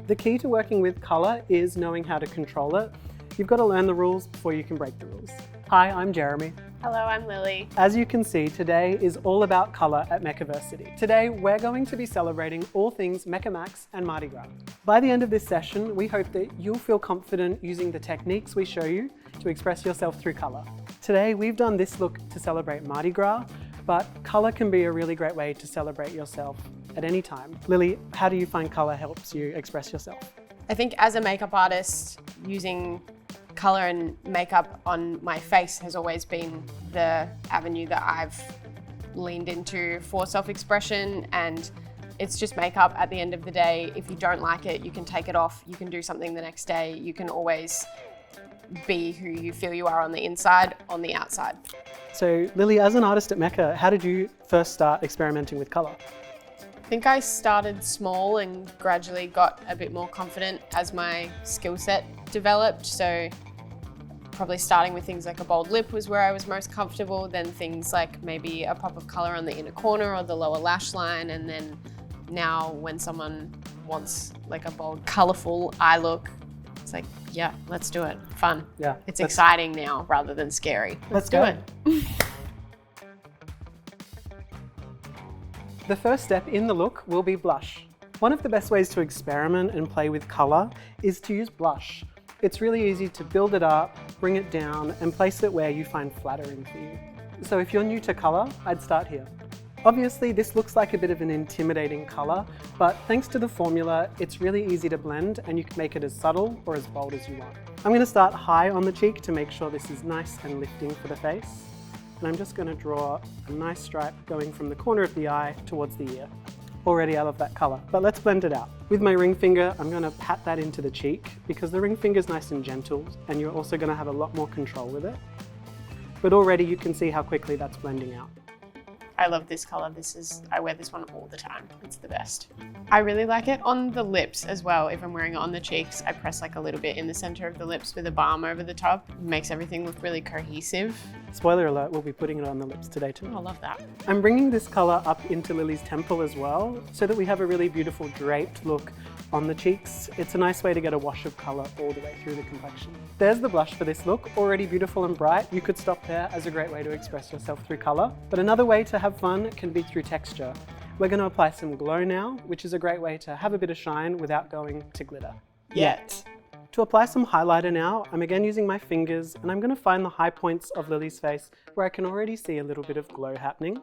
The key to working with colour is knowing how to control it. You've got to learn the rules before you can break the rules. Hi, I'm Jeremy. Hello, I'm Lily. As you can see, today is all about colour at MECCAversity. Today, we're going to be celebrating all things Mecca Max and Mardi Gras. By the end of this session, we hope that you'll feel confident using the techniques we show you to express yourself through colour. Today, we've done this look to celebrate Mardi Gras, but colour can be a really great way to celebrate yourself at any time. Lily, how do you find colour helps you express yourself? I think as a makeup artist, using colour and makeup on my face has always been the avenue that I've leaned into for self-expression, and it's just makeup at the end of the day. If you don't like it, you can take it off, you can do something the next day, you can always be who you feel you are on the inside, on the outside. So Lily, as an artist at Mecca, how did you first start experimenting with colour? I think I started small and gradually got a bit more confident as my skill set developed. So probably starting with things like a bold lip was where I was most comfortable, then things like maybe a pop of colour on the inner corner or the lower lash line, and then now when someone wants like a bold, colourful eye look, it's like, yeah, let's do it. Fun. Yeah. It's exciting now rather than scary. Let's do go. it. The first step in the look will be blush. One of the best ways to experiment and play with colour is to use blush. It's really easy to build it up, bring it down, and place it where you find flattering for you. So if you're new to colour, I'd start here. Obviously, this looks like a bit of an intimidating colour, but thanks to the formula, it's really easy to blend and you can make it as subtle or as bold as you want. I'm going to start high on the cheek to make sure this is nice and lifting for the face. And I'm just going to draw a nice stripe going from the corner of the eye towards the ear. Already I love that colour, but let's blend it out. With my ring finger, I'm going to pat that into the cheek because the ring finger is nice and gentle and you're also going to have a lot more control with it. But already you can see how quickly that's blending out. I love this colour. I wear this one all the time. It's the best. I really like it on the lips as well. If I'm wearing it on the cheeks, I press like a little bit in the center of the lips with a balm over the top. It makes everything look really cohesive. Spoiler alert, we'll be putting it on the lips today too. Oh, I love that. I'm bringing this colour up into Lily's temple as well, so that we have a really beautiful draped look on the cheeks. It's a nice way to get a wash of colour all the way through the complexion. There's the blush for this look, already beautiful and bright. You could stop there as a great way to express yourself through colour. But another way to have fun can be through texture. We're going to apply some glow now, which is a great way to have a bit of shine without going to glitter. Yet. To apply some highlighter now, I'm again using my fingers and I'm going to find the high points of Lily's face where I can already see a little bit of glow happening.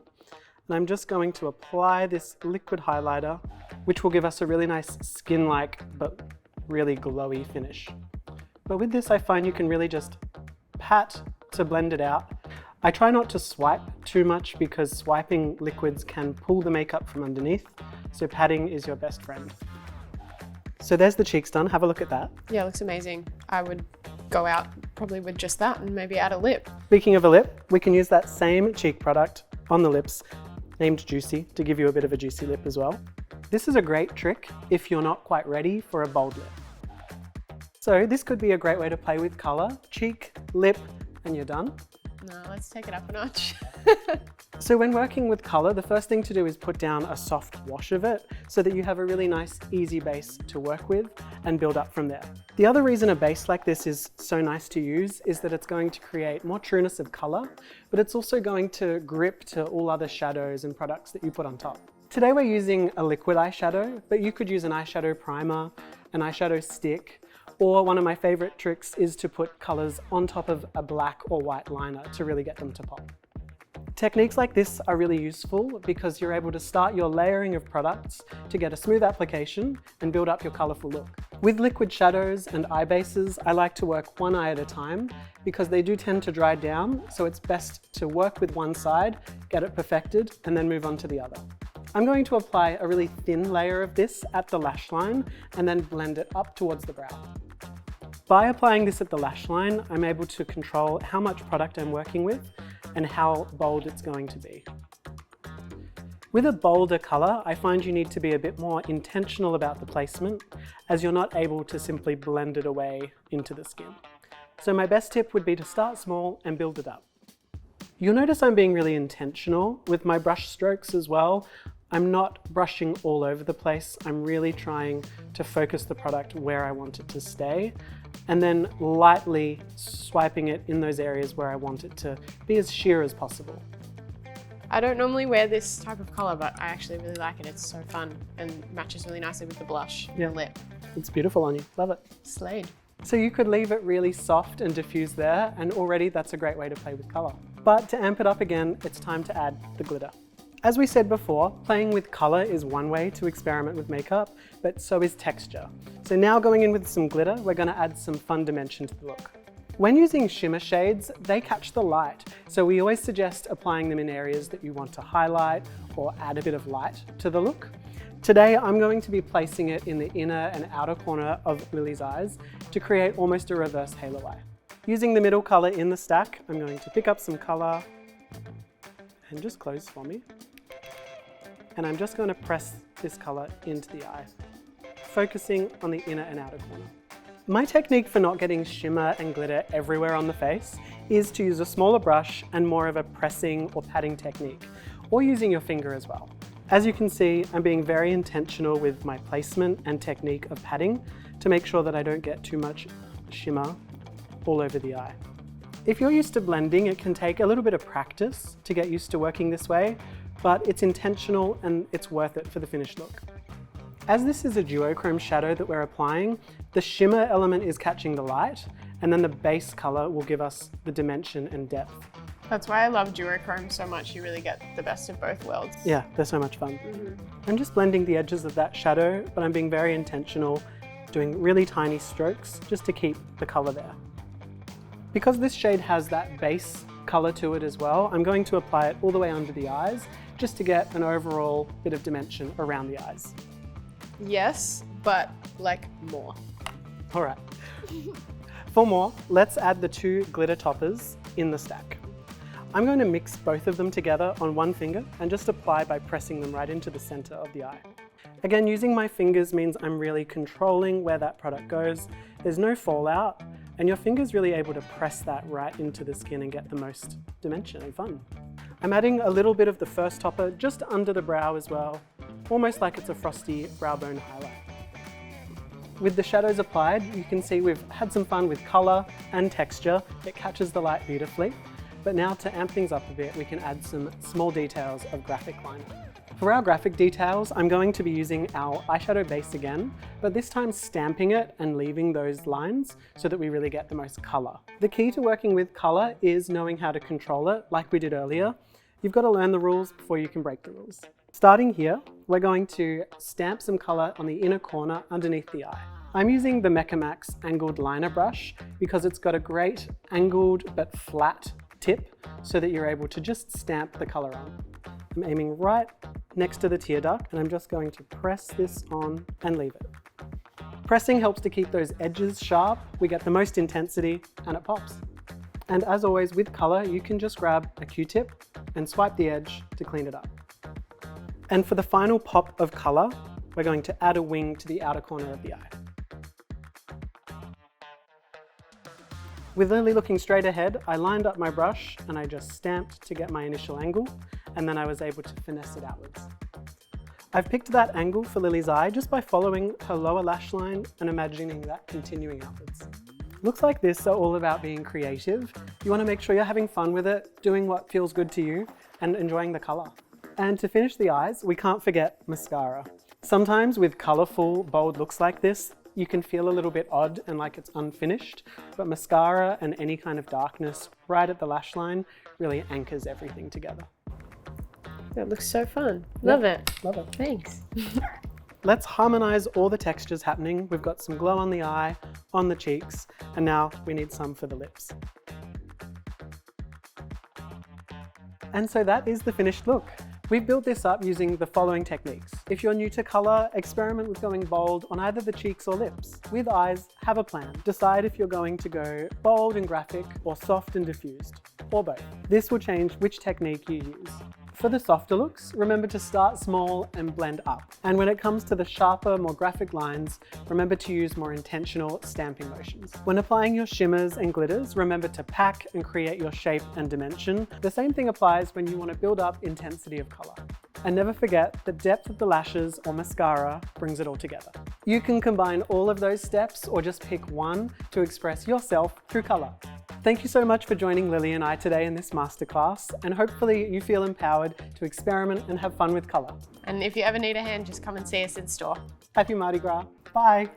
And I'm just going to apply this liquid highlighter, which will give us a really nice skin-like but really glowy finish. But with this, I find you can really just pat to blend it out. I try not to swipe too much because swiping liquids can pull the makeup from underneath, so patting is your best friend. So there's the cheeks done, have a look at that. Yeah, it looks amazing. I would go out probably with just that and maybe add a lip. Speaking of a lip, we can use that same cheek product on the lips, named Juicy, to give you a bit of a juicy lip as well. This is a great trick if you're not quite ready for a bold lip. So this could be a great way to play with colour, cheek, lip, and you're done. No, let's take it up a notch. So when working with colour, the first thing to do is put down a soft wash of it so that you have a really nice, easy base to work with and build up from there. The other reason a base like this is so nice to use is that it's going to create more trueness of colour, but it's also going to grip to all other shadows and products that you put on top. Today we're using a liquid eyeshadow, but you could use an eyeshadow primer, an eyeshadow stick, or one of my favourite tricks is to put colours on top of a black or white liner to really get them to pop. Techniques like this are really useful because you're able to start your layering of products to get a smooth application and build up your colourful look. With liquid shadows and eye bases, I like to work one eye at a time because they do tend to dry down, so it's best to work with one side, get it perfected, and then move on to the other. I'm going to apply a really thin layer of this at the lash line and then blend it up towards the brow. By applying this at the lash line, I'm able to control how much product I'm working with and how bold it's going to be. With a bolder colour, I find you need to be a bit more intentional about the placement, as you're not able to simply blend it away into the skin. So my best tip would be to start small and build it up. You'll notice I'm being really intentional with my brush strokes as well. I'm not brushing all over the place. I'm really trying to focus the product where I want it to stay, and then lightly swiping it in those areas where I want it to be as sheer as possible. I don't normally wear this type of colour, but I actually really like it. It's so fun and matches really nicely with the blush and the lip. It's beautiful on you. Love it. Slade. So you could leave it really soft and diffuse there, and already that's a great way to play with colour. But to amp it up again, it's time to add the glitter. As we said before, playing with colour is one way to experiment with makeup, but so is texture. So now going in with some glitter, we're going to add some fun dimension to the look. When using shimmer shades, they catch the light, so we always suggest applying them in areas that you want to highlight or add a bit of light to the look. Today, I'm going to be placing it in the inner and outer corner of Lily's eyes to create almost a reverse halo eye. Using the middle colour in the stack, I'm going to pick up some colour and just close for me. And I'm just going to press this colour into the eye, focusing on the inner and outer corner. My technique for not getting shimmer and glitter everywhere on the face is to use a smaller brush and more of a pressing or patting technique, or using your finger as well. As you can see, I'm being very intentional with my placement and technique of patting to make sure that I don't get too much shimmer all over the eye. If you're used to blending, it can take a little bit of practice to get used to working this way, but it's intentional and it's worth it for the finished look. As this is a duochrome shadow that we're applying, the shimmer element is catching the light, and then the base color will give us the dimension and depth. That's why I love duochrome so much. You really get the best of both worlds. Yeah, they're so much fun. I'm just blending the edges of that shadow, but I'm being very intentional, doing really tiny strokes just to keep the color there. Because this shade has that base color to it as well, I'm going to apply it all the way under the eyes just to get an overall bit of dimension around the eyes. Yes, but like more. All right. For more, let's add the two glitter toppers in the stack. I'm going to mix both of them together on one finger and just apply by pressing them right into the center of the eye. Again, using my fingers means I'm really controlling where that product goes. There's no fallout, and your finger's really able to press that right into the skin and get the most dimension and fun. I'm adding a little bit of the first topper just under the brow as well, almost like it's a frosty brow bone highlight. With the shadows applied, you can see we've had some fun with color and texture. It catches the light beautifully. But now to amp things up a bit, we can add some small details of graphic liner. For our graphic details, I'm going to be using our eyeshadow base again, but this time stamping it and leaving those lines so that we really get the most color. The key to working with color is knowing how to control it, like we did earlier. You've got to learn the rules before you can break the rules. Starting here, we're going to stamp some color on the inner corner underneath the eye. I'm using the Mecca angled liner brush because it's got a great angled but flat tip so that you're able to just stamp the color on. I'm aiming right next to the tear duct, and I'm just going to press this on and leave it. Pressing helps to keep those edges sharp, we get the most intensity, and it pops. And as always with color, you can just grab a Q-tip and swipe the edge to clean it up. And for the final pop of color, we're going to add a wing to the outer corner of the eye. With Lily looking straight ahead, I lined up my brush and I just stamped to get my initial angle, and then I was able to finesse it outwards. I've picked that angle for Lily's eye just by following her lower lash line and imagining that continuing outwards. Looks like this are all about being creative. You want to make sure you're having fun with it, doing what feels good to you, and enjoying the color. And to finish the eyes, we can't forget mascara. Sometimes with colorful, bold looks like this, you can feel a little bit odd and like it's unfinished, but mascara and any kind of darkness right at the lash line really anchors everything together. That looks so fun. Love it. Love it. Thanks. Let's harmonize all the textures happening. We've got some glow on the eye, on the cheeks, and now we need some for the lips. And so that is the finished look. We've built this up using the following techniques. If you're new to color, experiment with going bold on either the cheeks or lips. With eyes, have a plan. Decide if you're going to go bold and graphic or soft and diffused, or both. This will change which technique you use. For the softer looks, remember to start small and blend up. And when it comes to the sharper, more graphic lines, remember to use more intentional stamping motions. When applying your shimmers and glitters, remember to pack and create your shape and dimension. The same thing applies when you want to build up intensity of color. And never forget that depth of the lashes or mascara brings it all together. You can combine all of those steps or just pick one to express yourself through color. Thank you so much for joining Lily and I today in this masterclass, and hopefully you feel empowered to experiment and have fun with color. And if you ever need a hand, just come and see us in store. Happy Mardi Gras. Bye.